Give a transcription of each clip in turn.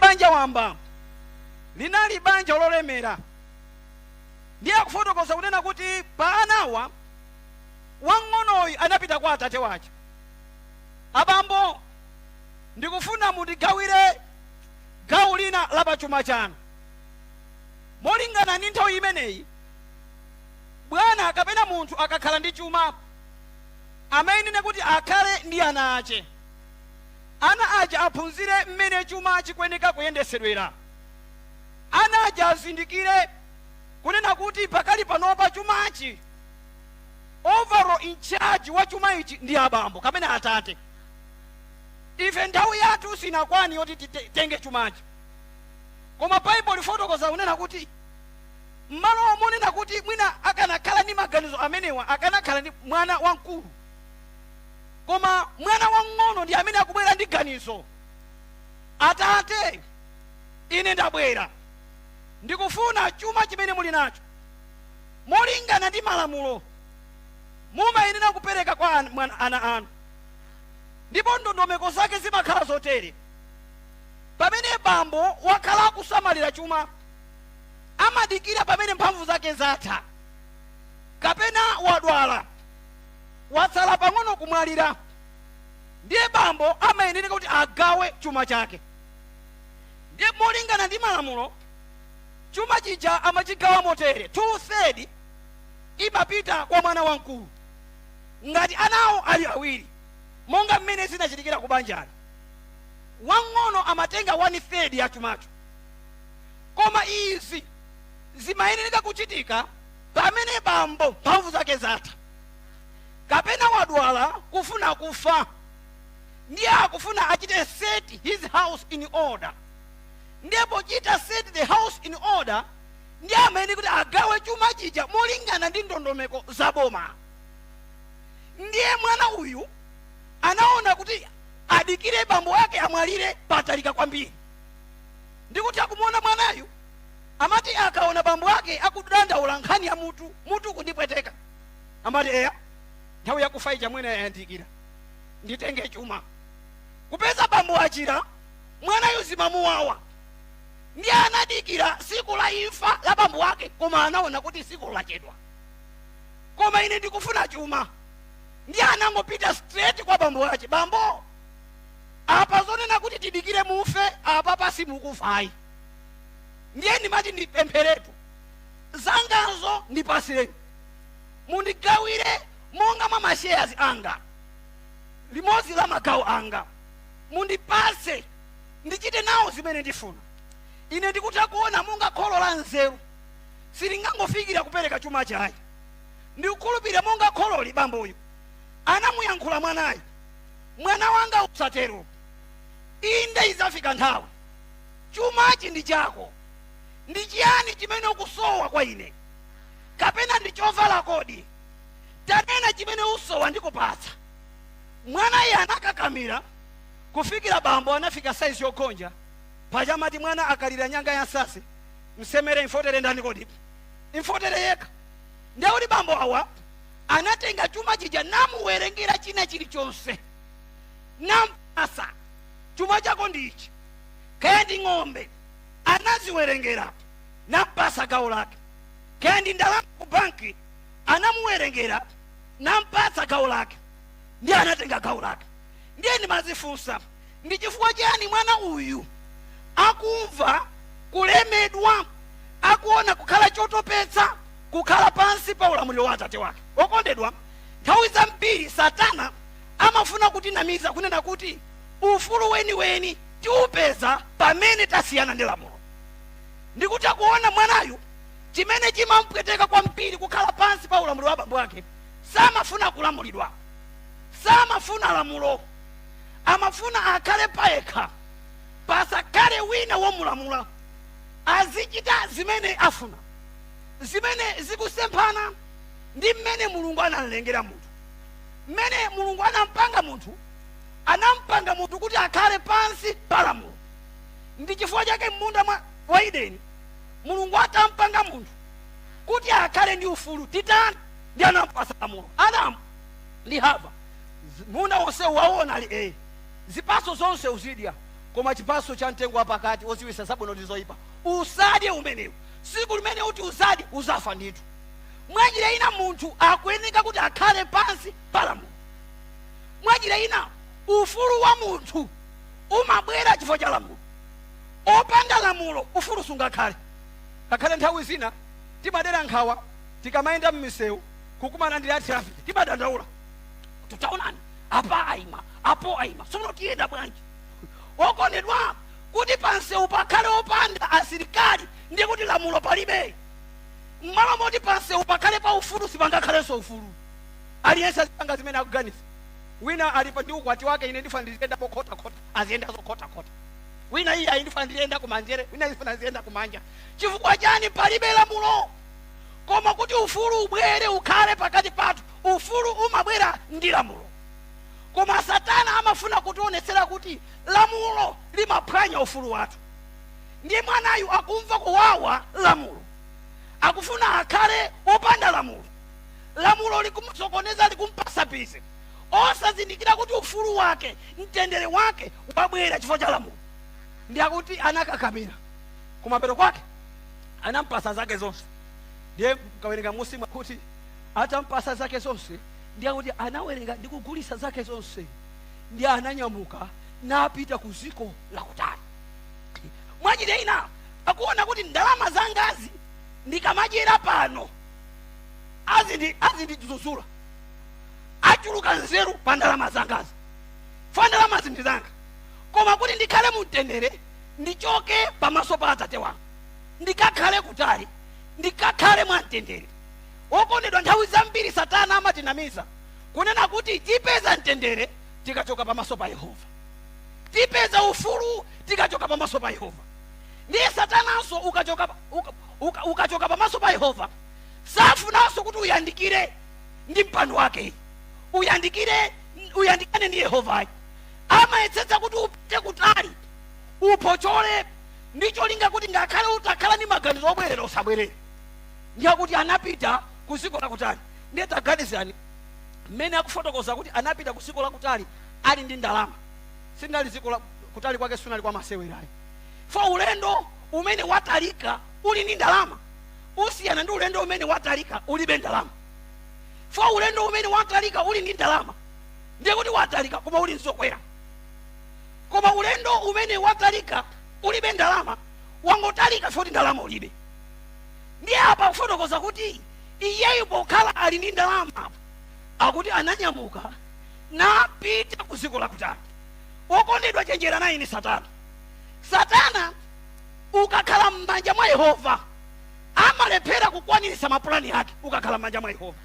banja wamba, linali banja lolemera. Ndiye akufotokoza kunena kuti pa anawa wang'onoyu anapita kwa atate wake. Abambo, ndikufuna mundigawire gawo lina la pachuma chanu. Molingana ndi nthawi imeneyi, bwana kapena munthu akakhala ndi chuma, amayenera kuti akhale ndi ana ache. Ana aja aphunzire mmene chuma chikuyeneka kuyendesedwera. Ana aja azindikire kunena kuti pakali panopa chumachi, overall in charge wa chuma ichi ndi abambo kapena atate. Ife nthawi yathu sinakwani yoti titenge chumachi. Koma Bible lifotokoza kunena kuti mmalo omonena kuti mwina akanakhala ndi maganizo amenewa akanakhala ndi mwana wamkulu. Koma mwana wang'ono ndi amene akubwera ndi ganizo, atate, ine ndabwera, ndikufuna chuma chimene muli nacho molingana ndi malamulo mumayenera kupereka kwa ana anu. Ndipo ndondomeko zake zimakhala zotere: pamene bambo wakhala akusamalira chuma, amadikira pamene mphamvu zake zatha, kapena wadwala, watsala pang'ono kumwalira, ndiye bambo amayenera kuti agawe chuma chake. Ndiye molingana ndi malamulo, chuma chija amachigawa motere: 2/3 imapita kwa mwana wamkulu ngati anawo ali awiri, monga mmene zinachitikira ku banjali. Wang'ono amatenga 1/3 ya chumacho. Koma izi zimayenera kuchitika pamene bambo mphamvu zake zatha, kapena wadwala kufuna kufa, ndiye akufuna achite set his house in order. Ndiye pochita set the house in order, ndiye amayenera kuti agawe chuma chija molingana ndi ndondomeko za boma. Ndiye mwana uyu anaona kuti adikire bambo wake amwalire patalika kwambiri. Ndikuti akumuona mwanayu amati akaona bambo wake akudandaula nkhani ya mutu kundipweteka, amati eya, nthawi yakufa ija mwene yayandikira, nditenge chuma. Kupeza bambo achira, mwanayu zimamuwawa. Ndiye anadikira siku la imfa la bambo wake, koma anaona kuti siku lachedwa. Koma ine ndikufuna chuma. Ndiye anangopita straight kwa bambo wake: bambo, apa zonena kuti tidikire mufe, apa pasi mukufayi. Ndiye ndimati ndipempheretu zangazo ndipasireni, mundigawire monga mwa mashares anga, limodzi la magawo anga, mundipase ndichite nawo zimene ndifuna. Ine ndikutha kuona monga kholo la nzeru silingangofikira kupereka chuma chayi. Ndikukhulupirira monga khololi bamboyo anamuyankhula mwanayi: mwana wanga usatero, inde izafika nthawi, chumachi ndi chako. Ndi chiyani chimene ukusowa kwa ine? Kapena ndi chovala kodi? Tanena chimene usowa ndikupatsa. Mwanayi anakakamira kufikira bambo anafika saizi yogonja, pachamati mwana akalira nyanga ya sasi, msemere imfotere ndani kodi? Imfotere yekha. Ndiye kuti bambo awa anatenga chuma chija namuwerengera china chilichonse, nampasa: chuma chako ndichi, kaya ndi ng'ombe, anaziwerengera nampasa gawo lake. Kaya ndi ndalama ku banki, anamuwerengera nampasa gawo lake. Ndiye anatenga gawo lake. Ndiye ndimazifunsa, ndi chifukwa chani mwana uyu akumva kulemedwa, akuona kukhala chotopetsa, kukhala pansi pa ulamuliro wa atate wake? Okondedwa, nthawi zambiri Satana amafuna kutinamiza kunena kuti ufulu weniweni tiupeza pamene tasiyana ndi lamulo. Ndikuti akuona mwanayu chimene chimampweteka kwambiri kukhala pansi pa ulamuliro wa bambo wake, samafuna kulamulidwa, samafuna lamulo, amafuna akhale payekha, pasakhale wina womulamula, azichita zimene afuna, zimene zikusemphana ndi mmene Mulungu analengera munthu. Mmene Mulungu anampanga munthu kuti akhale pansi pa lamulo. Ndi chifukwa chake m'munda wa Edeni Mulungu atampanga munthu kuti akhale ndi ufulu, titani ndi anampasa lamulo. Adamu ndi Hava, munda wonse waona ali zipatso zonse uzidya, koma chipatso cha mtengo wapakati oziwisa zabwino ndi zoyipa usadye umenewu. Siku limene uti usadye uzafa ndithu. Mwanjira ina munthu akuyeneka kuti akhale pansi pa lamulo. Mwanjira ina ufulu wa munthu umabwera chifukwa cha lamulo. Opanda lamulo ufulu sungakhale. Ngakhale nthawi zina timadera nkhawa tikamayenda m'misewu kukumana ndi a traffic timadandaula. Tutaonani apa aima apo aima sono tiyenda bwanji. Okondedwa kuti pansewu pakhale opanda asilikali ndiye kuti lamulo palibe. Mmalo moti pansewu pakhale pa ufulu sipangakhalenso ufulu. Aliyense azipanga zimene akuganiza. Wina alipa ndi ukwati wake ine ndifa ndiyenda khota aziyenda zo khota. Wina iye ayindifa ndiyenda kumanjere wina ndifuna ziyenda kumanja. Chifukwa chani palibe lamulo? Koma kuti ufulu ubwere ukhale pakati pathu ufulu umabwera ndi lamulo. Koma Satana amafuna kutionetsera kuti lamulo limaphwanya ufulu wathu. Ndiye mwanayu akumva kuwawa lamulo. Akufuna akhale opanda lamulo. Lamulo likumsokoneza likumpasa pise. Osazindikira kuti ufulu wake mtendere wake wabwera chifukwa cha lamulo. Ndiye kuti anakakamira kumapeto kwake anampasa zake zonse. Ndiye mkawerenga musimu kuti atampasa zake zonse ndiye kuti anawerenga ndi kugulisa zake zonse. Ndiye ananyamuka napita ku dziko lakutali. Mwanjira ina akuona kuti ndalama zangazi ndikamajera pano azindizuzula achuluka nzeru pa ndalama zangazi. Fa ndalama zindizanga koma kuti ndikhale mutendere ndichoke pamaso pa Atate wanga ndikakhale kutali ndikakhale mwamtendere. Okondedwa nthawi zambiri Satana amatinamiza kunena kuti tipeza mtendere tikachoka pamaso pa Yehova, tipeza ufulu tikachoka pamaso pa Yehova. Ndiye Satananso ukachoka pamaso pa Yehova safunanso kuti uyandikire ndi mpando wake, uyandikane ndi Yehova. Amayesetsa kuti upite kutali upochole ndicho linga kuti ngakhale utakhala ndi maganizo obwerera usabwerere. Ndiye kuti anapita ku dziko lakutali. Ndiye taganizani mmene akufotokoza kuti anapita ku dziko lakutali ali ndi ndalama. Sindali dziko kutali kwake sunali kwa masewerayo. Fa ulendo umene watalika uli ndi ndalama usiyana ndi ulendo umene watalika ulibe ndalama. Fa ulendo umene watalika uli ndi ndalama ndiye kuti watalika koma uli nzokwera. Koma ulendo umene watalika ulibe ndalama wangotalika futi ndalama ulibe. Ndiye apa kufotokoza kuti iyeyo pokhala ali ndi ndalama akuti ananyamuka napita ku dziko lakutali. Okondedwa chenjera naye ni Satana. Satana ukakhala m'manja mwa Yehova amalephera kukwanirisa mapulani ake ukakhala m'manja mwa Yehova.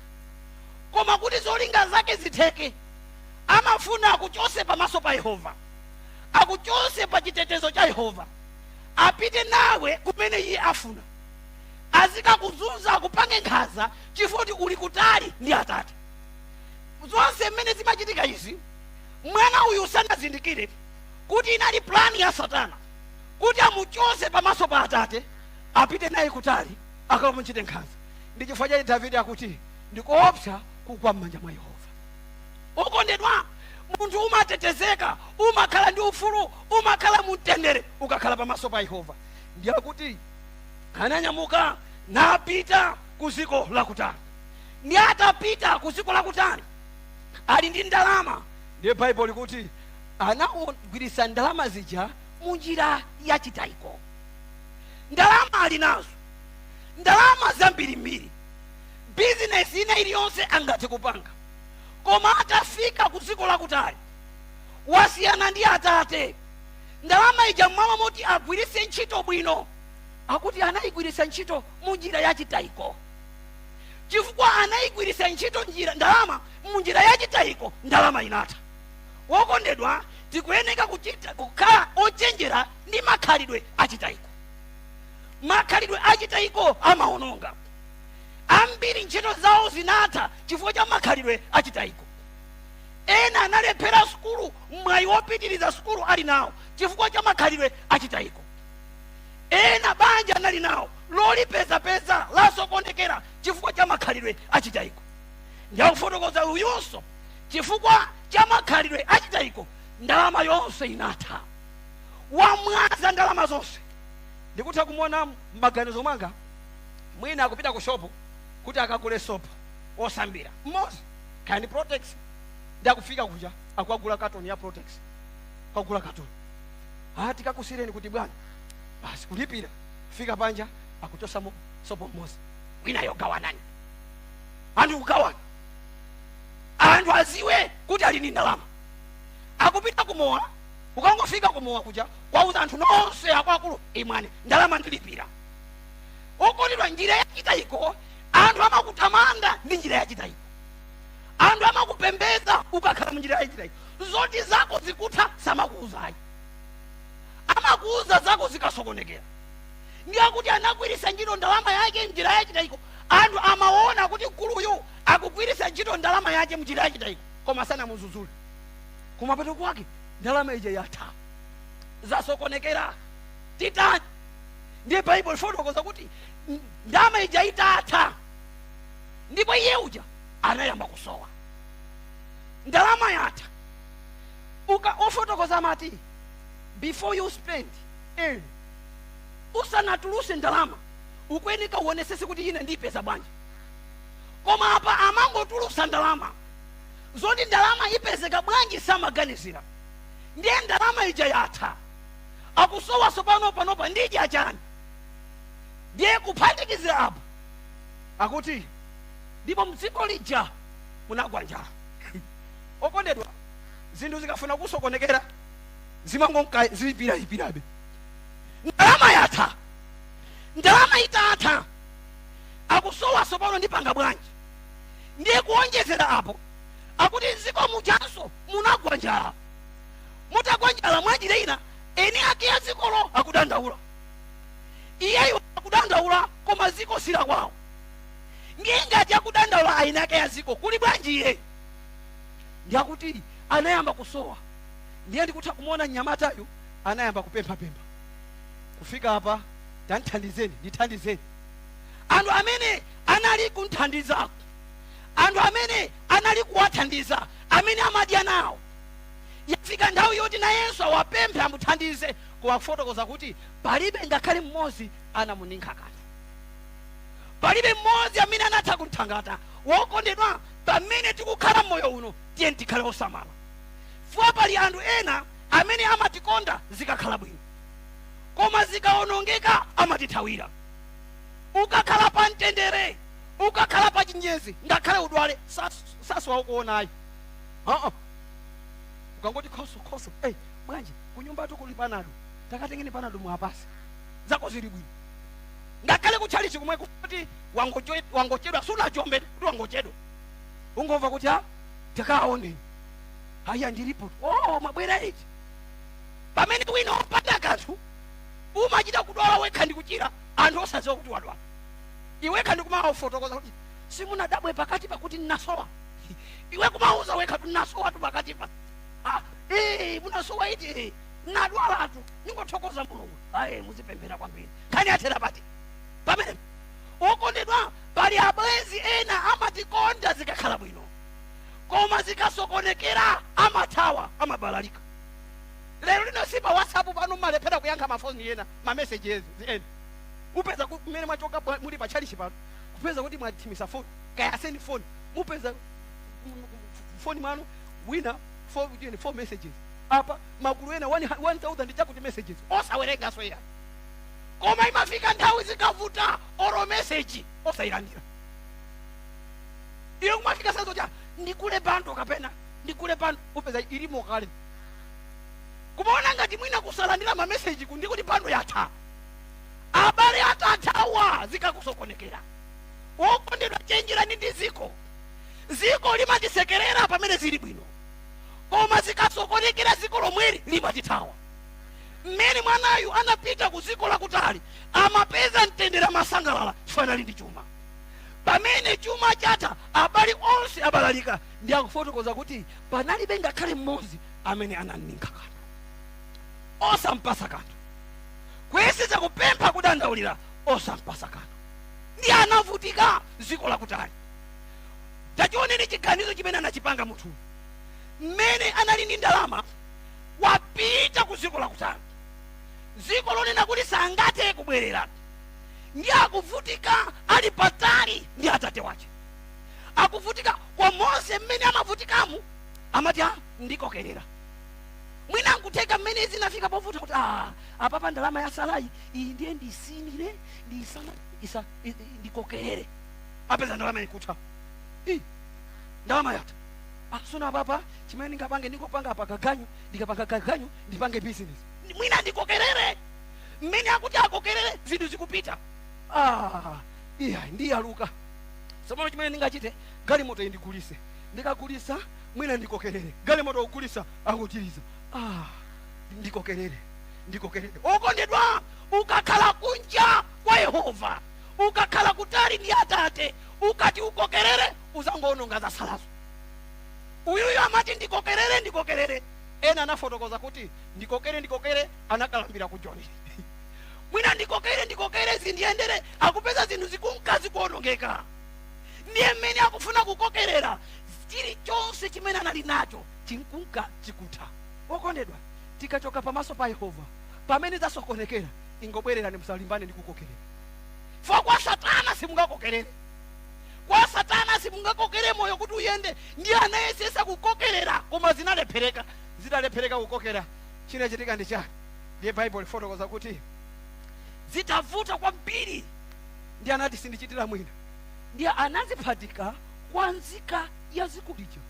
Koma kuti zolinga zake zitheke amafuna akuchose pamaso pa Yehova, akuchose pa chitetezo cha Yehova, apite nawe kumene iye afuna, azikakuzunza akupange nkhaza chifukwa uli kutali ndi Atate. Zonse mmene zimachitika izi mwana uyu sanazindikire kuti inali plani ya Satana kuti amuchose pamaso pa Atate apite naye kutali akamuchite nkhaza. Ndi chifukwa chake Davide akuti ndikoopsa kugwa m'manja mwa Yehova. Okondedwa munthu umatetezeka, umakhala ndi ufulu, umakhala mutendere ukakhala pamaso pa Yehova. Ndiye kuti ananyamuka napita ku dziko lakutali. Ndiye atapita ku dziko lakutali ali ndi ndalama. Ndiye Bible likuti anagwirisa ndalama zija munjira yachitayiko. Ndalama ali nazo, ndalama zambirimbiri, bizinesi ina iliyonse angathe kupanga. Koma atafika ku dziko lakutali wasiyana ndi Atate. Ndalama ija mmalo moti agwirise ntchito bwino akuti anayigwirisa ntchito munjira yachitayiko. Chifukwa anayigwirisa ntchito ndalama munjira yachitayiko ndalama inatha. Wokondedwa tikuyeneka kukhala ochenjera ndi makhalidwe achitayiko. Makhalidwe achitayiko amaononga. Ambiri ntchito zawo zinatha chifukwa cha makhalidwe achitayiko. Ena analephera sukulu, mwayi wopitiriza sukulu ali nawo chifukwa cha makhalidwe achitayiko. Ena banja anali nawo lolipeza lasokondekera chifukwa cha makhalidwe achitayiko. Ndiye kufotokoza uyunso chifukwa cha makhalidwe achitayiko ndalama yonse inatha. wamwaza ndalama zonse. Ndikutha kumona m'maganizo mwanga mwina akupita ku shopu kuti akagule sopo osambira mmozi kani Protex, ndi akufika kuja akugula katoni ya Protex, akugula katoni tikakusireni kuti bwana basi kulipira fika panja akuchosa sopo mmozi mwina yogawanani anthu kugawana anthu aziwe kuti ali ndi ndalama. Akupita kumowa, ukangofika kumowa kuja kwauza anthu nonse akwaakulu imwani ndalama ndilipira. Okondedwa, njira yachitayiko anthu amakutamanda ndi njira yachitayiko, anthu amakupembedza ukakhala munjira yachitayiko. Zoti zako zikutha samakuuzayi, amakuuza zako zikasokonekera. Ndiye kuti anagwiritsa ntchito ndalama yake njira yachitayiko, anthu amaona kuti mkuluyu akugwiritsa ntchito ndalama yake munjira yachitayiko, koma sanamuzuzule. Kumapeto kwake ndalama ija yatha, zasokonekera titani. Ndiye Bible ifotokoza kuti ndalama ija itatha, ndipo iye uja anayamba kusowa. Ndalama yatha. Ofotokoza mati before you spend earn. Usanatuluse ndalama ukwenika uonesese kuti ine ndipeza bwanji. Koma apa amangotulusa ndalama zoti ndalama ipezeka bwanji samaganizira. Ndiye ndalama ija yatha, akusowa sopano panopa ndije achani. Ndiye kuphatikizira apo akuti ndipo mdziko lija munagwa njala. Okondedwa, zinthu zikafuna kusokonekera zimangonka zipirabe. Ndalama yatha, ndalama itatha, akusowa sopano ndipanga bwanji. Ndiye kuonjezera apo akuti mdziko mujanso munagwa njala. Mutagwa njala mwajira ina eni ake ya dzikolo akudandaula. Iyeyo akudandaula koma dziko sila kwawo. Ndiye ngati akudandaula aina ake ya dziko kuli bwanji iye. Ndiye kuti anayamba kusowa. Ndiye ndikutha kumona nyamatayo anayamba kupempha. Kufika hapa tanthandizeni, ndithandizeni. Anthu amene anali kunthandiza, anthu amene anali kuwathandiza, amene amadya nawo, yafika nthawi yoti nayenso awapemphe amuthandize, kuwafotokoza kuti palibe ngakhale mmodzi anamuninka kanthu, palibe mmodzi amene anatha kunthangata. Wokondedwa, pamene tikukhala mmoyo uno tiye tikhale osamala, fuwa pali anthu ena amene amatikonda zikakhala bwino, koma zikaonongeka amatithawira. Ukakhala pa mtendere, ukakhala pa chinyezi, ngakhale udwale saso wakuonayi. Ukangoti khoso bwanji kunyumba tu kuli panado, takatengeni panado muapasi zako zili bwino. Ngakhale kuchalichi kumwe kuti wangochedwa sunachombe kuti wangochedwa, ungomva kuti takaone haya ndilipo mabwera iti. Pamene wina opanda kanthu umachita kudwala wekha ndikuchira, anthu osadziwa kuti wadwala. Iwe kandi kumafotokoza kuti simunadabwe pakati pakuti nnasowa. Iwe kumauza wekha tunasowa tu pakati pa munasowa iti nadwala tu ningothokoza Mulungu. Muzipemphera kwambiri kani athera pati. Pamene okondedwa, pali abwenzi ena amatikonda zikakhala bwino, koma zikasokonekera amathawa, amabalalika. Lero lino sipa WhatsApp pano malephera kuyankha mafoni ena, ma-messages ena. Upeza kumene mwachoka muli pa chalichi pano, kupeza kuti mwathimisa phone, kaya send phone, mupeza phone mwanu wina 4 messages. Apa magulu ena 1000 chakuti messages osawerenga so ya. Koma imafika nthawi zikavuta oro message osayilandira. Iyo kumafika sazo cha ndikule bando kapena ndikule bando, upeza ilimo kale. Kumaona ngati mwina kusalandira ma message ndikuti bando yatha. Abale atathawa zikakusokonekera. Okondedwa, chenjerani ndi ziko limatisekerera pamene zili bwino, koma zikasokonekera ziko lomweli limatithawa. Mmene mwanayu anapita ku ziko lakutali amapeza mtendere masangalala chifanali ndi chuma. Pamene chuma chatha abale onse abalalika. Ndiye akufotokoza kuti panalibe ngakhale mmodzi amene ananinka kanthu, osampasa kanthu, kuyeseza kupempha kudandaulira osampasa kanthu. Ndiye anavutika ziko lakutali. Tachioneni chiganizo chimene anachipanga munthu. Mmene anali ndi ndalama wapita ku ziko lakutali, ziko lonena kuti sangathe kubwerera, ndi akuvutika ali patali ndi atate wache. Akuvutika kwa Mose mmene amavutikamu, amati ndikokerera. Mwina nkuteka mmene zinafika povuta kuti apapa ndalama ya Sarai iyi ndiye ndisimire ndikokerere. Apeza ndalama ikutha, ndalama yata suna papa chimene ndingapange ndikopanga apa kaganyo, ndikapanga kaganyo ndipange business. Mwina ndikokerere mmene akuti akokerere zinthu zikupita. Iya ndiyaluka. Somo chimene ndingachite, galimoto indigulise, ndikagulisa mwina ndikokerere. Galimoto ugulisa akutiriza, ndikokerere. Okondedwa, ukakhala kunja kwa Yehova, ukakhala kutali ndi atate, ukati ukokerere uzangoononga zasalazo. Uyuyo amati ndikokerere. Ena anafotokoza kuti ndikokere anakalambira ku John. Mwina ndikokere zindiyendere, akupeza zinthu zikunkazi kuonongeka. Ndiye mmene akufuna kukokerera chilichonse chimene anali nacho chinkunka chikutha. Okondedwa, tikachoka pamaso pa Yehova, pamene zasokonekera, ingobwererani musalimbane ndi kukokerera. Fo kwa Satana simungakokerere. Kwa Satana simungakokere moyo kuti uyende. Ndiye anayesesa kukokerera koma zinalephereka kukokera. Chinachitika ndi chani? Ndiye Bible ifotokoza kuti zitavuta kwambiri, ndiye anati sindichitira mwina, ndiye anaziphatika kwa nzika ya zikulija.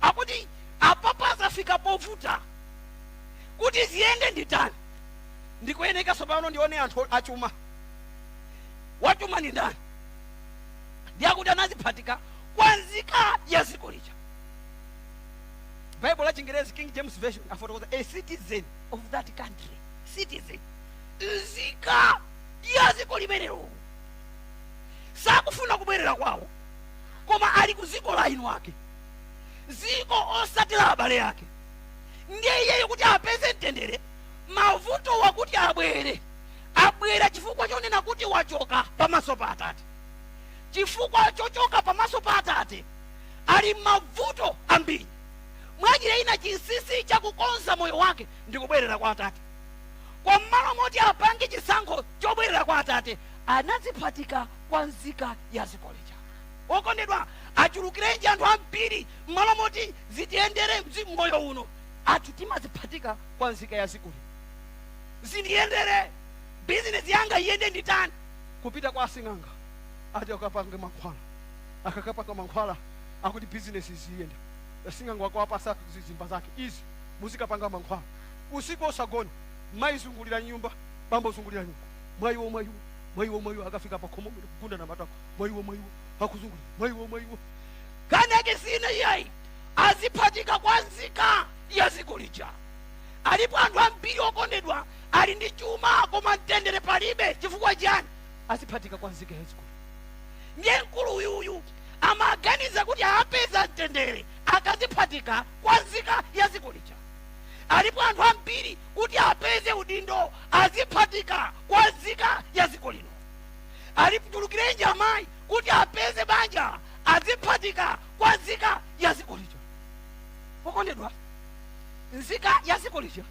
Akuti apapa zafika povuta kuti ziyende nditani. Ndikuyeneka sopano ndione anthu achuma. Wachuma ni ndani? Ndiye akuti anaziphatika kwa nzika ya zikulija. Bible la Chingerezi King James Version afotokoza a citizen of that country. Citizen, nzika ya ziko limenelo. Sakufuna kubwerera kwawo, koma ali ku ziko la inu ake, ziko osatira abale yake. Ndiye iyeyo kuti apeze mtendere, mavuto wakuti abwera chifukwa chonena kuti wachoka pamaso pa atate. Chifukwa chochoka pamaso pa atate ali mavuto ambiri. Mwajira ina chinsisi cha kukonza moyo wake ndikubwerera kwa atate. Kwa malo moti apange chisankho chobwerera kwa atate, anaziphatika kwa nzika ya zikolija. Okondedwa, achulukirenji anthu ambiri malo moti zitiyendere moyo uno, ati timaziphatika kwa nzika ya zikolija. Zindiyendere, business yanga iyende nditani? Kupita kwa asing'anga, ati akapange mankhwala. Akakapanga mankhwala, akuti business iziyenda. Asing'anga wako apasa zizimba zake, izi muzikapanga mankhwala. Usiku osagona, mai zungulira nyumba, bambo zungulira nyumba. Mwayiwo akafika pa khomo kugunda na matako. Mwayiwo akuzungulira. Mwayiwo. Kaneke sina yai aziphatika kwa nzika ya zikulija. Alipo anthu ambiri okondedwa ali ndi chuma koma mtendere palibe. Chifukwa chani? Aziphatika kwa nzika ya zikulija. Ndiye mkulu uyu amaganiza kuti apeza mtendere akaziphatika kwa nzika ya zikulija. Alipo anthu ambiri kuti apeze udindo aziphatika kwa nzika ya ziko lino. Alipitulukirenji amayi kuti apeze banja aziphatika kwa nzika ya ziko lija. Okondedwa, nzika ya ziko lija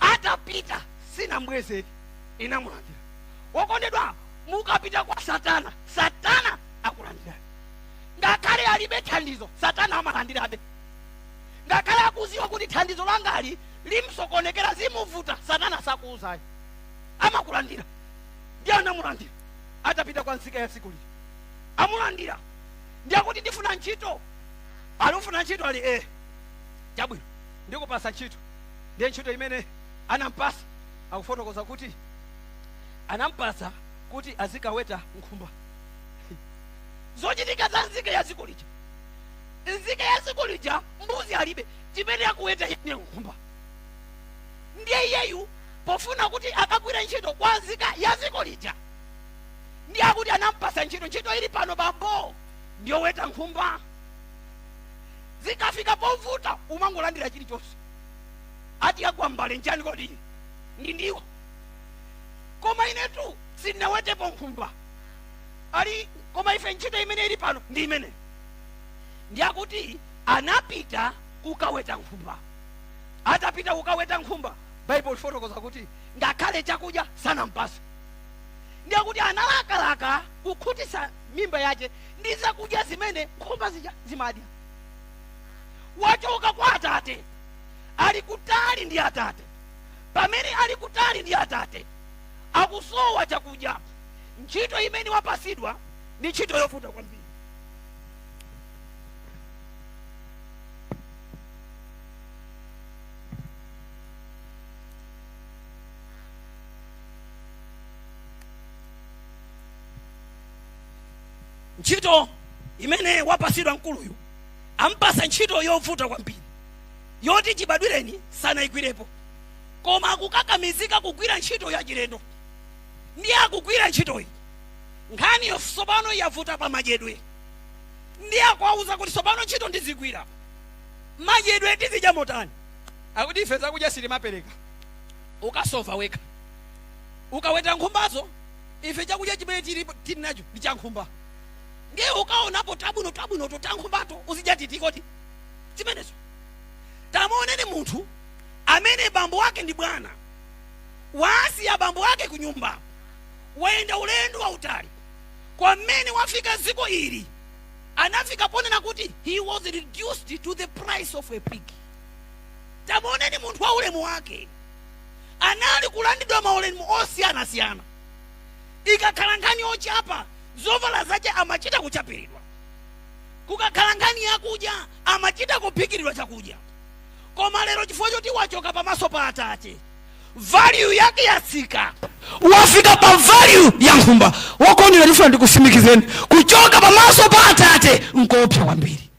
atapita sina mbwezeri inamulandira. Okondedwa, mukapita kwa Satana akulandira. Ngakhale alibe thandizo, Satana amalandirabe. Ngakhale akuziwa kuti thandizo langali limsokonekera zimuvuta, Satana sakuuzayo, amakulandira. Ndiye anamulandira. Atapita kwa nzika ya zikulija, amulandira. Ndiye kuti ndifuna ntchito, alufuna ntchito ali chabwino ndikupasa ntchito. Ndiye ntchito imene anampasa akufotokoza kuti anampasa kuti azikaweta nkhumba. Zochitika za nzika ya zikulija. Nzika ya zikulija mbuzi alibe, chimene akuweta yene nkhumba. Ndiye iyeyu pofuna kuti akagwira ntchito kwa nzika ya zikulija, ndiye akuti anampasa ntchito ili pano bambo ndiyo weta nkhumba. Zikafika povuta umangolandira chilichonse. Ati agwa mbale njani kodi ndiwo, koma inetu sinawetepo nkhumba. Ali koma ife ntchito imene ili pano ndi imene. Ndiye akuti anapita kukaweta nkhumba. Atapita kukaweta nkhumba, Bible fotokoza kuti ngakhale chakudya sanampase. Ndiye kuti analakalaka kukhutisa mimba yache ndi zakudya zimene nkhumba zimadya. Wachoka kwa Atate, ali kutali ndi Atate. Pamene ali kutali ndi Atate akusowa chakudya. Ntchito imene wapasidwa ndi ntchito yovuta kwambiri. Ntchito imene wapasidwa mkuluyu ampasa ntchito yovuta kwambiri, yoti chibadwireni sanayigwirepo, koma akukakamizika kugwira ntchito ya chilendo. Ndiye akugwira ntchitoyi, nkhani yosopano yavuta pa madyedwe. Ndiye akuwauza kuti sopano ntchito ndizigwira, madyedwe tizidya motani. Akuti ife zakudya sitimapereka, ukasova weka. Ukaweta nkhumbazo, ife chakudya chimene tili nacho ndi cha nkhumba. Ndiye ukaonapo tabuno totankhumbato uzidya titikoti chimenezo. Tamuoneni munthu amene bambo wake ndi bwana, wasiya bambo wake ku nyumba, wayenda ulendo wautali, kwa mmene wafika ziko ili anafika ponena kuti he was reduced to the price of a pig. Tamuoneni munthu wa ulemu wake anali kulandidwa maulemu osiyanasiyana. Ikakhala nkhani ochapa, zovala zache amachita kuchapiridwa. Kukakhala nkhani yakudya, amachita kuphikiridwa chakudya. Koma lero chifukwa choti wachoka pamaso pa Atate, value yake yatsika, wafika pa value ya nkhumba. Wakondera ndifuna ndikusimikizeni, kuchoka pamaso pa Atate nkopsa kwambiri.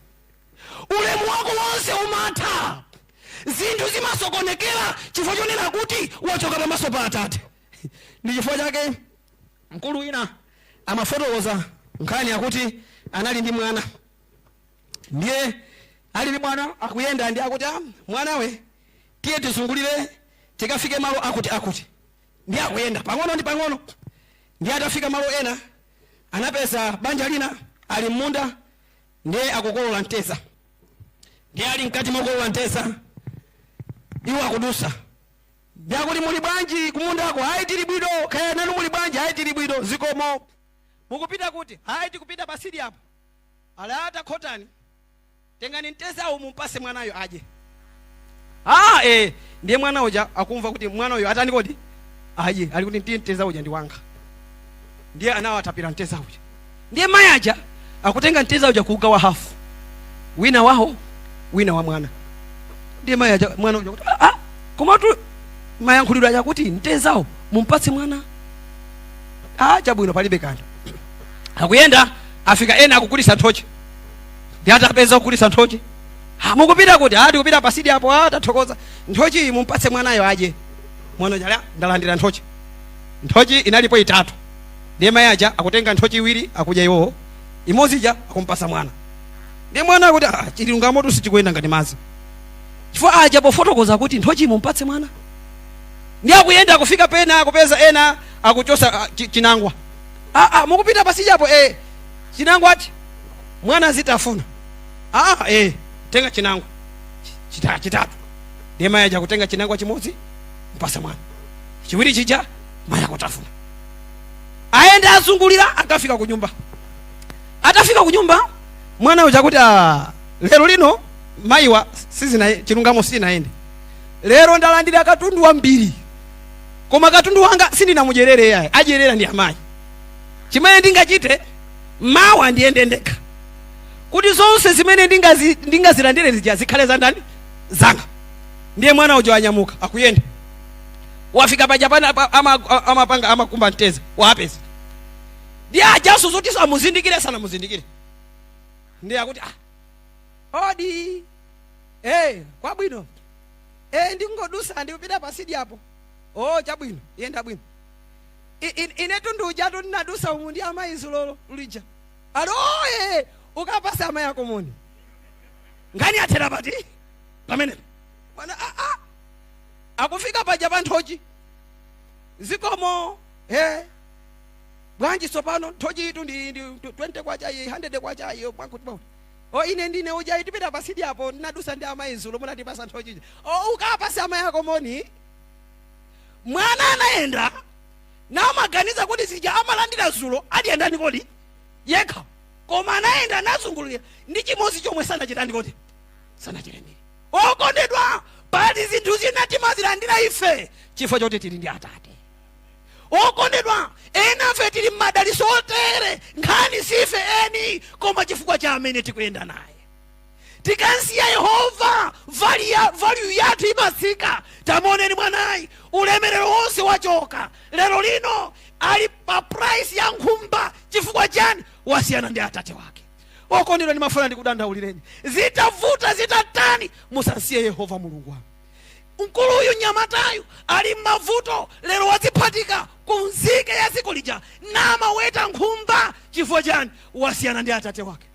Ulemu wako wonse umatha, zinthu zimasokonekera chifukwa chonena kuti wachoka pamaso pa Atate. Ndi chifukwa chake mkulu wina amafotokoza nkhani yakuti anali ndi mwana. Ndiye ali ndi mwana akuyenda, ndi akuti mwanawe tiye tizungulire tikafike malo akuti. Ndiye akuyenda pang'ono ndi pang'ono. Ndiye atafika malo ena anapeza banja lina ali mmunda, ndiye akukolola ntesa. Ndiye ali mkati mokolola ntesa, iwo akudusa. Ndiye akuti muli bwanji kumunda ako? Hayi tili bwino. Kaya nanu muli bwanji? Hayi tili bwino. Zikomo. Mukupita kuti? Hayi tikupita pasidi apo. Alata khotani, tengani ntesa au mumpase mwanayo aje. Ndiye mwana uja akumva kuti mwana uyo atani kodi aje, ali kuti ndiye ntesa uja ndi wanga. Ndiye anawatapira ntesa uja. Ndiye mayi aja akutenga ntesa uja kugawa hafu, wina waho wina wa mwana. Ndiye mayi aja mwana uja kuti komatu mayankhulidwe aja kuti ntesao mumpase mwana. Chabwino palibe kanthu. Akuyenda afika ena akukulisa nthochi. Ndiye atapeza kukulisa nthochi. Mukupita kuti? Tikupita pasidi apo. Tathokoza. Nthochi mumpase mwanayo aje. Mwana uja ndalandira nthochi. Nthochi inalipo 3. Ndiye mayi aja akutenga nthochi 2 akuja iwo, imodzi ija akumpasa mwana. Ndiye mwana akuti chilungamo tu sichikuyenda ngati madzi. Chifukwa aja pofotokoza kuti nthochi mumpatse mwana. Ndiye akuyenda kufika pena akupeza ena akuchosa chinangwa. Mukupita pasidi apo. Chinangwa ati mwana zitafuna. Tenga chinangwa chitatu. Ndiye mayi aja kutenga chinangwa chimodzi mpasa mwana, chiwiri chija mayi akutafuna. Aenda azungulira akafika ku nyumba. Atafika ku nyumba, mwana uja kuti lero lino mayiwa sizina chilungamo sinaende. Lero ndalandira katundu wambiri, koma katundu wanga sindinamujerere yaye, ajerera ndi amayi. Chimene ndingachite mawa ndiyende ndekha, kuti zonse zimene ndingazilandire zikhale za ndani? Zanga. Ndiye mwana uja wanyamuka akuyenda, wafika paja pana amapanga amakumba nteza wapeza. Ndiye ajaso zoti samuzindikire sana muzindikire. Ndiye akuti odi kwabwino, ndingodusa ndikupita pasidi apo. Chabwino, yenda bwino. Ine tundu ujato ndinadusa umu ndi amayi zulolo lija. Ukapasa amayi ako moni. Ngani atera pati? Pamene mwana akufika paja pa nthochi. Zikomo, bwanji sopano nthochi itu ndi 20 kwacha 100 kwacha iyo mwakuti bwa. Ine ndine uja itipita pasidi apo ndinadusa ndi amayi zulo munatipasa nthochi. Ukapasa amayi ako moni. mwana anaenda na amaganiza kuti zija amalandira zulo adiyendani kodi yekha, koma anaenda anazungulira ndi chimozi chomwe sanachitani kodi sanachilemere. Okondedwa, pali zinthu zina timazilandira ife chifukwa choti tili ndi Atate. Okondedwa, ena fe tili m'madalitso otere nkhani sife eni, koma chifukwa cha amene tikuyenda naye. Tikansiya Yehova value yathu imatsika. Tamuoneni mwanayi, ulemerero wonse wachoka. Lero lino ali pa price ya nkhumba. Chifukwa chani? Wasiyana ndi Atate wake. Okondedwa, ndimafuna ndikudandaulireni, zitavuta zitatani, musansiye Yehova Mulungu wanu. Mkulu uyu nyamatayu ali m'mavuto, lero waziphatika kunzike ya tsiku lija namaweta nkhumba. Chifukwa chani? Wasiyana ndi Atate wake.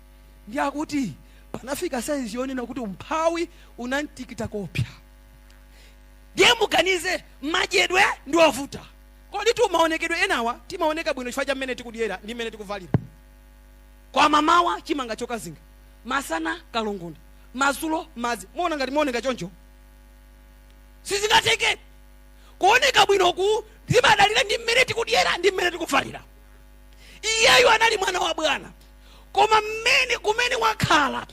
Ndi akuti panafika saizi yonena kuti umphawi unantikita kopya. Ndiye muganize madyedwe ndi ovuta. Kodi maonekedwe enawa timaoneka bwino chifukwa cha mmene tikudyera ndi mmene tikuvalira. Kwa mamawa chimanga chokazinga, masana kalungunda, mazulo madzi. Muona ngati muoneka choncho? Sizingateke. Kuoneka bwino ku zimadalira ndi mmene tikudyera ndi mmene tikuvalira. Iyeyo anali mwana wa Bwana, koma mmene kumene wakhala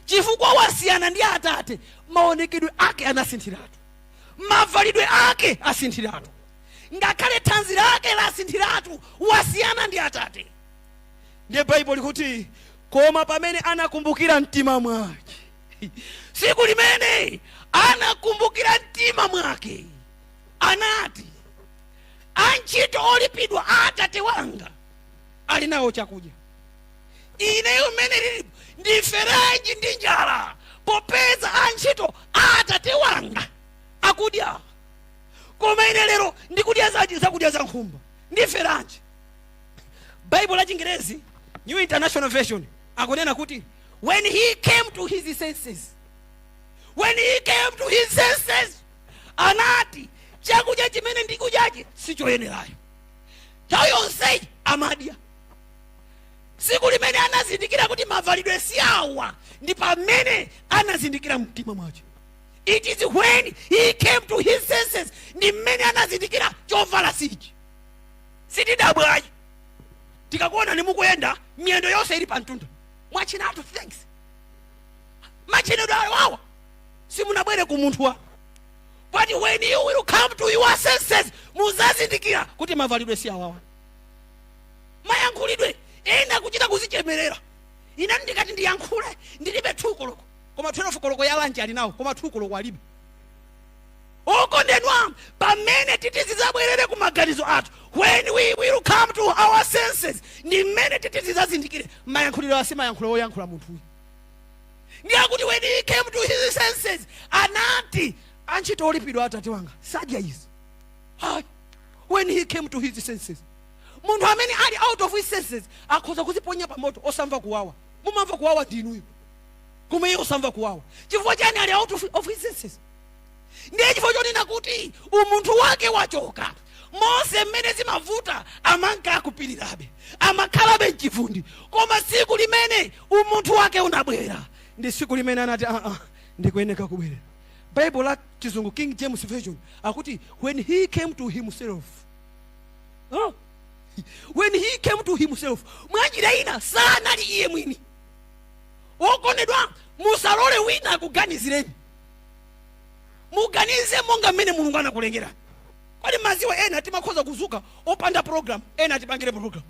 chifukwa wasiyana ndi Atate, maonekedwe ake anasinthiratu, mavalidwe ake asinthiratu, ngakhale thanzi lake lasinthiratu. Wasiyana ndi Atate. Ndiye Bible likuti koma pamene anakumbukira mtima mwake, siku limene anakumbukira mtima mwake, anati antchito olipidwa Atate wanga ali nawo chakudya. Ineyo mmene lilipo ndiferenji ndi njala, popeza antchito Atate wanga akudya. Koma ine lero ndikudya zakudya za nkhumba, ndiferanji. Bible la Chingerezi New International Version akunena kuti when he came to his senses, when he came to his senses, anati chakudya chimene ndikudyachi sichoyenerayo. Chayonse amadya. Siku limene anazindikira kuti mavalidwe si awa, ndi pamene anazindikira mtima mwake. It is when he came to his senses, ndi mmene anazindikira chovala sichi. Sitidabwayi tikakuona nimukuyenda miyendo yonse ili pantunda, mwachinatu thanks. Machinedwe awawa simunabwere ku munthu wa. But when you will come to your senses, muzazindikira kuti mavalidwe si awawa. Mayankhulidwe ena kuchita kuzichemerera. Ina ndikati ndiyankhule ndilibe thukoloko, koma 12 koloko ya lanji ali nawo, koma thukoloko alibe. Okondedwa, pamene titizabwerere ku maganizo athu, when we will come to our senses, ndi mmene titizazindikire mayankhuliro asi mayankhulo oyankhula munthu. Ndiye kuti when he came to his senses, anati antchito olipidwa Atate wanga sadya izi. When he came to his senses, munthu amene ali out of his senses akhoza kuziponya pa moto osamva kuwawa. Mumamva kuwawa ndinuyo, koma iye osamva kuwawa. Chifukwa chani ali out of his senses? Ndiye chifukwa chonena kuti umunthu wake wachoka. Mose mmene zimavuta amanka akupirirabe, amakhalabe mchivundi, koma siku limene umunthu wake unabwera ndi siku limene anati ndikuyeneka kubwera. Bible la Chizungu King James Version akuti when he came to himself. When he came to himself, mwanjira ina sanali iye mwini. Okondedwa, musalole wina akuganizireni. Muganize monga mmene Mulungu anakulengera. Kwani maziwa ena timakhoza kuzuka opanda program, ena tipangire program.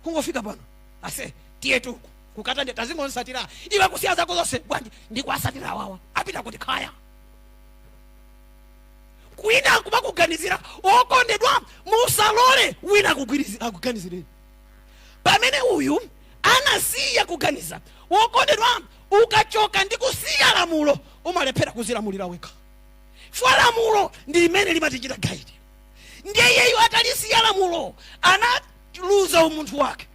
Kungofika pano ase tiye tu kukata ndi tazingontsatira iwe kusiya zako zonse bwanji ndikwasatira wawa apita kuti khaya. Kwina kumakuganizira. Okondedwa, musalole wina akuganizireni. Pamene uyu anasiya kuganiza, okondedwa, ukachoka ndi kusiya lamulo umalephera kuzilamulira wekha. Fwa lamulo ndi imene limatichita guide. Ndiye yeyu atalisiya lamulo analuza umunthu wake.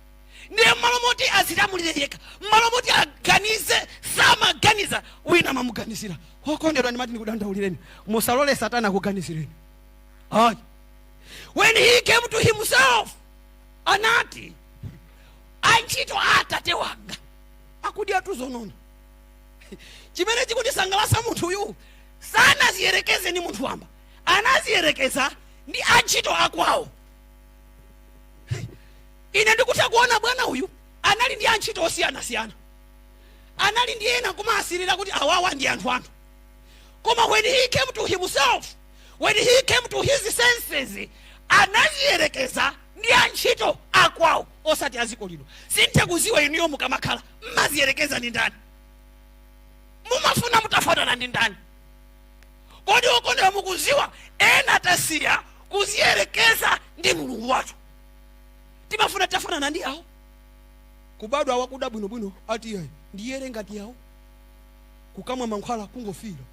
Ndiye mmalo moti azilamulire yekha, mmalo moti aganize samaganiza wina mamuganizira. Okondedwa, ndimati ndikudandaulireni, musalole Satana kuganizireni. When he came to himself, anati antchito Atate wanga akudya tuzonona. Chimene chikutisangalatsa munthu uyu sana ziyerekeze ni munthu wamba, anaziyerekeza ndi antchito akwawo. Ine ndikutha kuona bwana uyu anali ndi antchito osiyanasiyana, anali ndi ena kumasirira kuti awawa ndi anthu anu. Koma when he came to himself, when he came to his senses, anaziyerekeza ndi antchito akwawo osati aziko lino. Sinthe kuziwa inuyo mukamakhala mmaziyerekeza ndi ndani, mumafuna mutafanana ndi ndani. Kodi okondera mukuziwa ena tasiya kuziyerekeza ndi Mulungu wathu, timafuna tafanana ndi awo. Kubadwa wakuda bwinobwino ati yayi ndiyere ngati yawo, kukamwa mankhwala kungofira.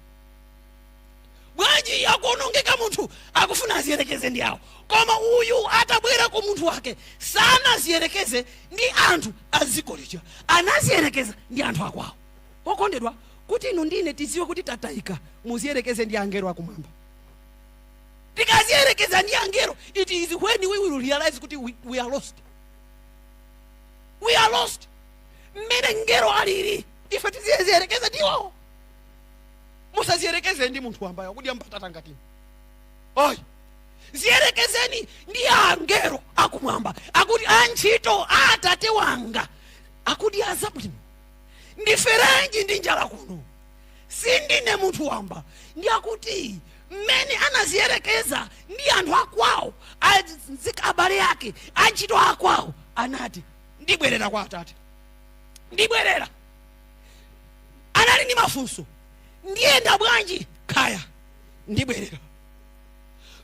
Bwanji yakuonongeka munthu akufuna aziyerekeze ndi awo, koma uyu atabwera ku munthu wake sanaziyerekeze ndi anthu aziko lija, anaziyerekeza ndi anthu akwawo. Okondedwa, kuti inu ndine tiziwe kuti tatayika, muziyerekeze ndi angelo akumwamba. Tikaziyerekeza ndi angelo, it is when we will realize kuti we are lost. We are lost. Mmene ngelo alili ife tiziyerekeza ndiwo. Musaziyerekeze ndi munthu wambayo kuti ambatata ngati. Oyi, ziyerekezeni ndi angelo akumwamba, akuti antchito Atate wanga akuti azabwino. Ndiferenji ndi njala kuno, sindine munthu wamba. Ndi akuti mmene anaziyerekeza ndi anthu akwawo, abale ake, antchito akwawo, anati ndibwerera kwa Atate. Ndibwerera. Anali ndi mafunso, ndiyenda bwanji kaya? Ndibwerera.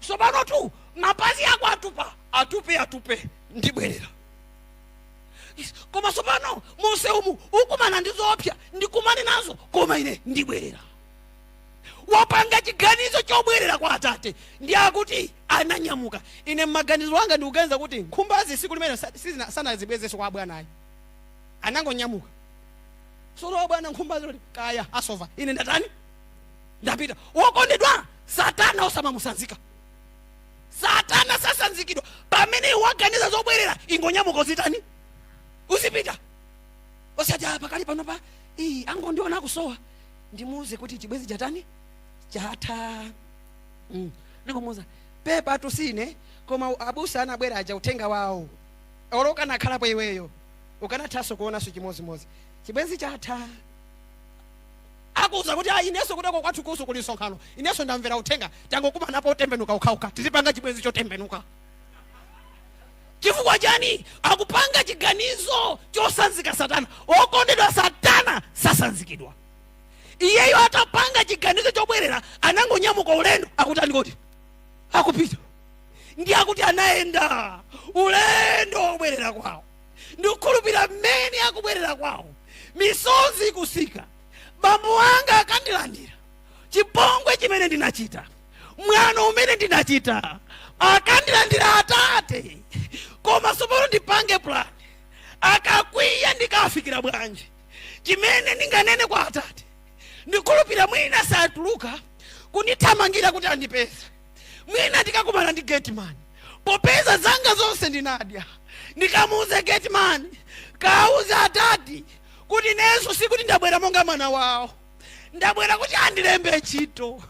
Sopano tu mapazi ako atupe ndibwerera. Koma sopano muse umu ukumana ndi zoopsa, ndikumane nazo, koma ine ndibwerera. Wapanga chiganizo chobwerera kwa Atate, ndi akuti ananyamuka. Ine maganizo anga ndikuganiza kuti nkhumbazi siku limene sanazibwezeso kwa bwanayi, anangonyamuka. Solo bwana nkhumbazi loti kaya asova, ine ndatani ndapita. Wokondedwa, Satana osamamusanzika. Satana sasanzikidwa pamene waganiza zobwerera, ingonyamuka uzitani uzipita. Osati pakali pano pa angondiona kusowa, ndimuze kuti chibwezi chatani chata. Ndikomuza pepa tusine, koma abusa anabwera aja utenga wawo. Oloka nakhalapo iweyo ukanathaso kuonaso chimozimozi chibwezi chata. Akuza kuti ineso kudako kwathu kuso kuli sonkhano, ineso ndamvera utenga tangokuma napo utembenuka ukhauka, tizipanga chibwezi chotembenuka. Chifukwa chani? Akupanga chiganizo chosanzika Satana. Okondedwa, Satana sasanzikidwa. Iyeyo atapanga chiganizo chobwerera, anangonyamuka ulendo akutani kuti akupita. Ndi akuti anaenda ulendo obwerera kwawo. Ndikukhulupirira mmene akubwerera kwawo, misozi kusika. Bambo wanga akandilandira chipongwe chimene ndinachita, mwano umene ndinachita, akandilandira Atate. Koma sopano ndipange plan, akakwiya ndikafikira bwanji chimene ndinganene kwa Atate. Ndikhulupirira mwina satuluka kundithamangira kuti andipeze. Mwina ndikakumana ndi gateman, popeza zanga zonse ndinadya, ndikamuuze gateman, kauze Atate kuti neso sikuti ndabwera monga mwana wawo, ndabwera kuti andilembe ntchito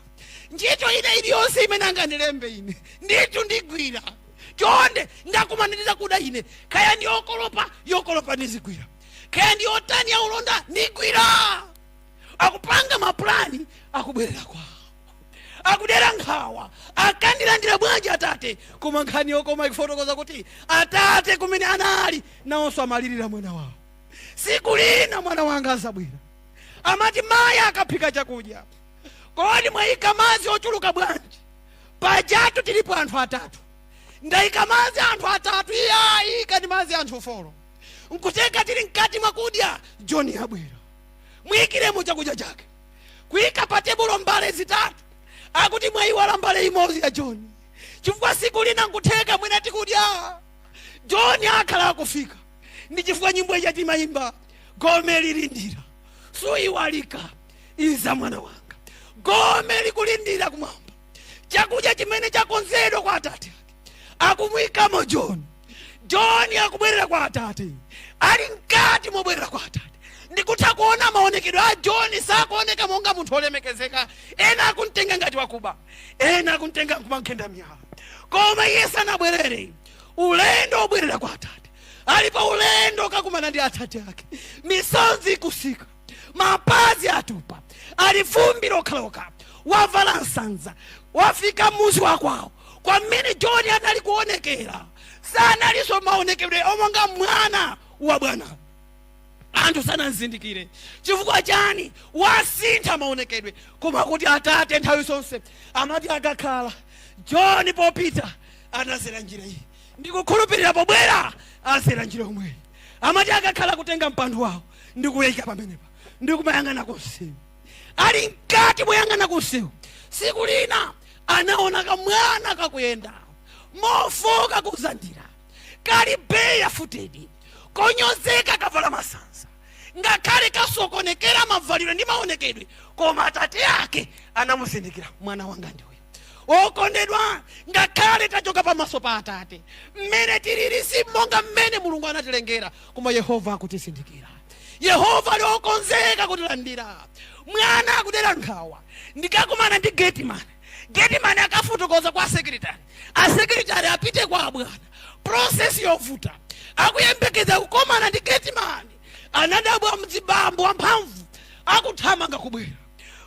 ine iliyonse imene angandilembe ine nditu ndigwira. Chonde ndakumaniriza kuda ine, kaya ndi yokolopa nizigwira, kaya ndi otani ya ulonda nigwira. Akupanga maplani, akubwerera kwawo, akudera nkhawa, akandilandira bwanji Atate. Koma nkhani yokoma ikufotokoza kuti Atate kumene anali nawonso amalirira mwana wawo. Siku lina mwana wanga azabwera, amati mayi akaphika chakudya, kodi mwayika madzi ochuluka bwanji? Pajatu tilipo anthu atatu, ndayika madzi anthu atatu, iyayika ndi madzi anthu 4. Nkuteka tili mkati mwakudya, John abwera, mwikiremo chakudya chake, kuyika pa tebulo mbale zitatu, akuti mwayiwala mbale imodzi ya John. Chifukwa siku lina nkuteka mwina tikudya, John akhala akufika. Ndi chifukwa nyimbo ija timayimba, gome lilindira suyiwalika iza mwana wanga, gome likulindira kumwamba, chakudya chimene chakonzedwa kwa Atate ake. Akumwikamo John akubwerera kwa Atate, ali mkati mobwerera kwa Atate. ndikutha kuona maonekedwe a John sakuoneka monga munthu olemekezeka. Ena akuntenga ngati wakuba, ena akuntenga kumankhenda miyala. Koma iye sanabwerere. Ulendo obwerera kwa Atate. Ali pa ulendo kakumana ndi Atate ake. Misonzi kusika, mapazi atupa, ali vumbi lokaloka, wavala nsanza, wafika muzi wakwawo. Kwa mmene John anali kuonekera, sanaliso maonekedwe omonga mwana wa Bwana. Anthu sanazindikire chifukwa chani wasintha maonekedwe. Koma kuti Atate nthawi zonse amati akakhala John popita anazera njira iyi, ndikukhulupirira pobwera azera njira yomweyi. Amati akakhala kutenga mpando wawo ndikuyika pamenepa, ndikumayang'ana kunsewu. Ali mkati moyang'ana kunsewu, siku lina anaona kamwana kakuyenda mofoka kuzandira, kali beya futedi, konyozeka kavala masanza, ngakhale kasokonekera mavaliro ndi maonekedwe. Koma Atate ake anamuzindikira, mwana wanga ndiwe okondedwa. Ngakhale tachoka pamaso pa Atate, mmene tilili si monga mmene Mulungu anatilengera, koma Yehova akutisindikira. Yehova ali okonzeka kutilandira. Mwana akudera nkhawa, ndikakumana ndi Getiman akafotokoza kwa sekretari, asekretari apite kwa Bwana. Process yovuta, akuyembekeza kukomana ndi Getiman. Anadabwa mdzibambo wamphamvu akuthamanga kubwera,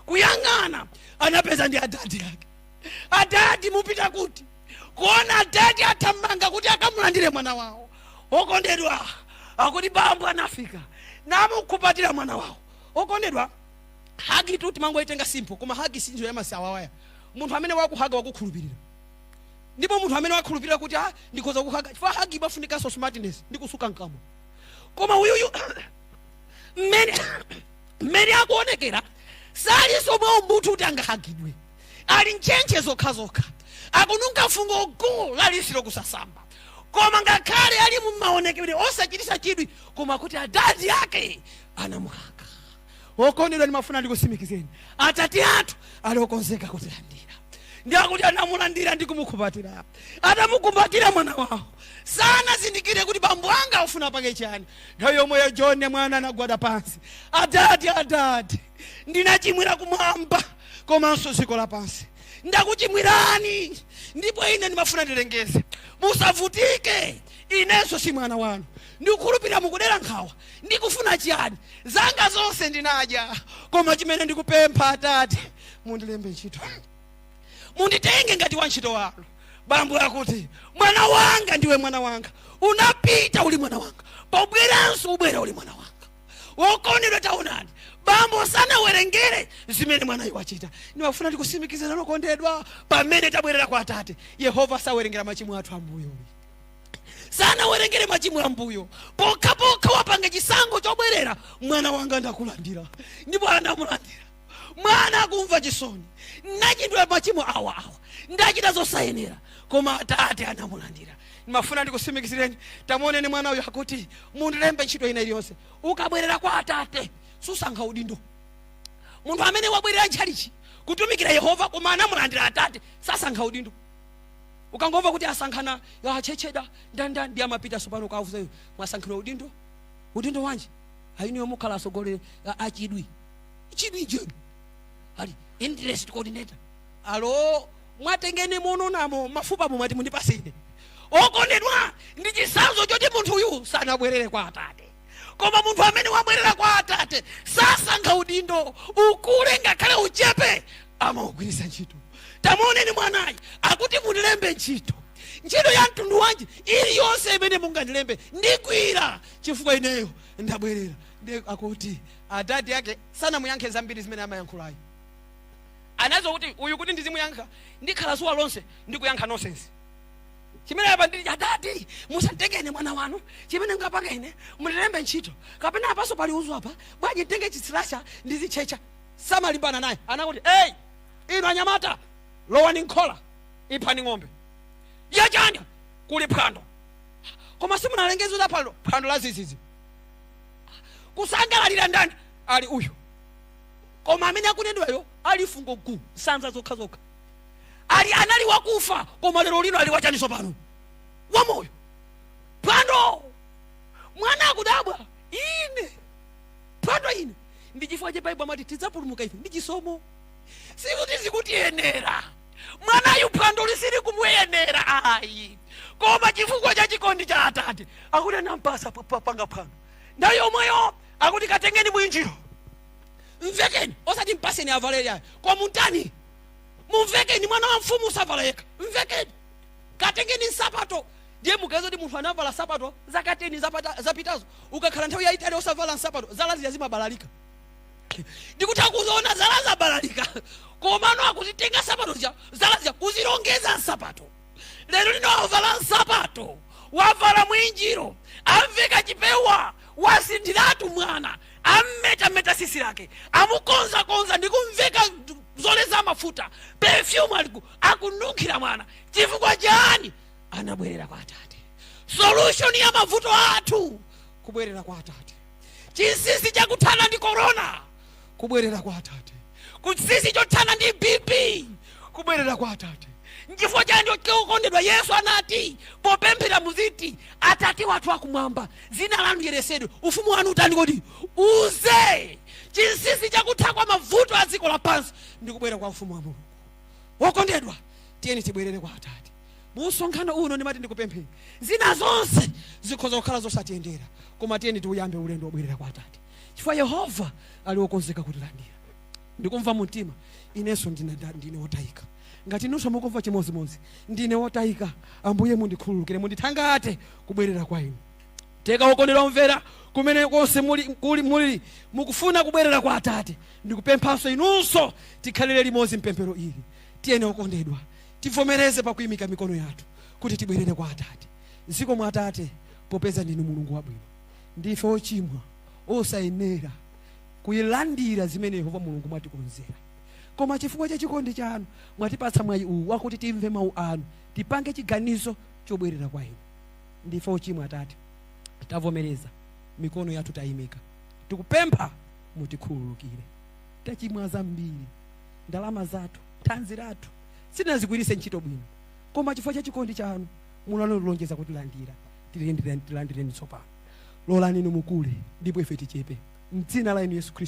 kuyang'ana anapeza ndi adadi yake. Adadi mupita kuti kuona adadi athamanga kuti akamulandire mwana wawo. Okondedwa, akuti bambo anafika namukupatira mwana wawo. Okondedwa, hagi tuti mango itenga simple, koma hagi sinjo yamasawa waya. Munthu amene wakuhaga wakukhulupirira. Ndipo munthu amene wakukhulupirira kuti ndikoza kuhaga, chifukwa hagi bafunika so smartness ndikusuka nkamwa. Koma uyuyu mmene akuonekera saliso mwa munthu kuti angahagidwe. Ali nchenche zokha, akununka fungo gulu lalisiro kusasamba. Koma ngakhale ali mu maonekedwe osachitisa chidwi, koma kuti adadi yake anamuhaga. Okondedwa ndimafuna ndikusimikizeni, Atate athu ali okonzeka kutilandira. Ndiyakuti anamulandira ndi kumukhubatira. Adamukumbatira mwana wawo. Sanazindikire kuti bambo anga ufuna pake chani. Nthawi yomwe John mwana anagwada pansi, Adadi, ndinachimwira kumwamba komanso dziko lapansi. Ndakuchimwirani, ndipo ine ndimafuna ndilengeze, musavutike. Inenso si mwana wanu, ndikukhulupirira mukudera nkhawa. Ndikufuna chiyani? Zanga zonse ndinadya, koma chimene ndikupempha Atate, mundilembe ntchito, munditenge ngati wantchito wanu. Bambo akuti, mwana wanga ndiwe mwana wanga, unapita uli mwana wanga, pobweranso ubwera uli mwana wanga. Okondedwa taonani, bambo sanawerengere zimene mwanayo wachita. Ndimafuna ndikusimikizana okondedwa, pamene tabwerera kwa Atate, Yehova sawerengera machimo athu ambuyo. Sanawerengere machimo ambuyo. Pokha wapanga chisango chobwerera, mwana wanga ndakulandira. Ndipo anamulandira. Mwana akumva chisoni, nachidwa machimo awa, ndachita zosayenera, koma Atate anamulandira. Ndimafuna ndikusimikizireni, tamuoneni mwana uyu akuti mundilembe ntchito ina iliyonse. Ukabwerera kwa Atate susankha udindo. Munthu amene wabwerera ntchalichi kutumikira Yehova koma anamulandira Atate sasankha udindo. Ukangova kuti asankhana ya checheda ndanda ndi amapita sopano kauza mwasankhira udindo wanje ayini yomukhala asogolere achidwi je ali interest coordinator. Alo mwatengene mono namo mafupa mwati mundipasine. Okondedwa, ndi chisanzo choti munthu uyu sanabwerere kwa Atate. Koma munthu amene wabwerera kwa Atate sasankha udindo, ukule ngakhale uchepe amaugwiritsa ntchito. Tamuoneni mwanayi akuti mundilembe ntchito ya mtundu wanji iliyonse imene mungandilembe ndigwira, chifukwa ineyo ndabwerera. Ndi akuti Adadi yake sanamuyankhe zambiri zimene amayankhulayo. Anazo kuti uyu kuti ndizimuyankha ndikhala zuwa lonse ndikuyankha nonsense. Chimene apa ndili Adadi musatengene mwana wanu, chimene ngapanga ine mundilembe ntchito. Kapena apaso pali uzu apa, bwanji tenge chitsilasha ndizichecha. Samalimbana naye, anakuti hey, ino anyamata lowani nkhola iphani ng'ombe yachani kuli phwando. Koma simunalengeze la phwando la zizizi. Kusangalalira ndani ali uyu, koma amene akunenedwayo ali fungo guu sanza zokha. Ali anali wakufa, koma lero lino ali wachaniso pano wamoyo. Phwando mwana akudabwa, ine phwando ine ndi chifukwa cha Baibulo amati tidzapulumuka ife ndi chisomo, sikuti zikutiyenera mwanayu phwando lisiri kumuyenera ayi, koma chifukwa cha chikondi cha Atate akuti anampasa panga phwando. Nthawi yomweyo akuti katengeni mwinjiro mvekeni, osati mpaseni avalere ayi, kwa muntani mumvekeni, mwana wa mfumu usavaleka mvekeni, katengeni nsapato. Ndiye mugazo ndi munthu anavala sapato zakateni zapitazo ukakhala nthawi yayitali osavala nsapato zala zimabalalika. Ndikutha kuziona zala zabalalika, komano akuzitenga sapato zala zija kuzilongeza nsapato. Lero lino wavala nsapato, wavala mwinjiro, amveka chipewa, wasindiratu mwana, ammeta sisi lake, amukonza ndikumveka zoleza mafuta, perfume akununkhira mwana. Chifukwa chani? Anabwerera kwa Atate. Solution ya mavuto athu kubwerera kwa Atate. Chinsinsi chakuthana ndi corona kubwerera kwa Atate. Chinsinsi chothana ndi BP kubwerera kwa Atate. Chifukwa chani okondedwa Yesu anati popemphera muziti Atate wathu akumwamba dzina lanu liyeretsedwe, ufumu wanu utani kodi uze. Chinsinsi chakutha kwa mavuto a dziko lapansi ndi kubwerera kwa ufumu wa Mulungu. Okondedwa, tiyeni tibwerere kwa Atate. Musonkhano uno ndimati ndikupemphera zina zonse zikhoza kukhala zosatiyendera, koma tiyeni tiuyambe ulendo wobwerera kwa Atate, chifukwa Yehova ali wokonzeka kutilandira. Ndikumva mumtima inenso ndine wotayika, ngati inunso mukumva chimodzimodzi ndine wotayika. Ambuye mundikhululukire, mundithangate kubwerera kwa inu. Teka okondedwa omvera kumene konse muli mukufuna kubwerera kwa Atate, ndikupemphanso inunso tikhalire limodzi mpemphero ili. Tiyeni okondedwa tivomereze pakuyimika mikono yathu kuti tibwerere kwa Atate. Ziko mwa Atate popeza ndinu Mulungu wabwino, ndife ochimwa osayenera kuyilandira zimene Yehova Mulungu mwatikonzera, koma chifukwa cha chikondi chanu mwatipatsa mwayi uwu wakuti timve mawu anu, tipange chiganizo chobwerera kwa inu. Ndife ochimwa Atate, tavomereza mikono yathu tayimika, tikupempha mutikhululukire. Tachimwa zambiri, ndalama zathu, thanzi lathu sitinazigwiritse ntchito bwino, koma chifukwa cha chikondi chanu munalolonjeza kutilandira. Tilandireni tsopano, lolani inu mukule ndipo ife tichepe, m'dzina la inu Yesu Khristu.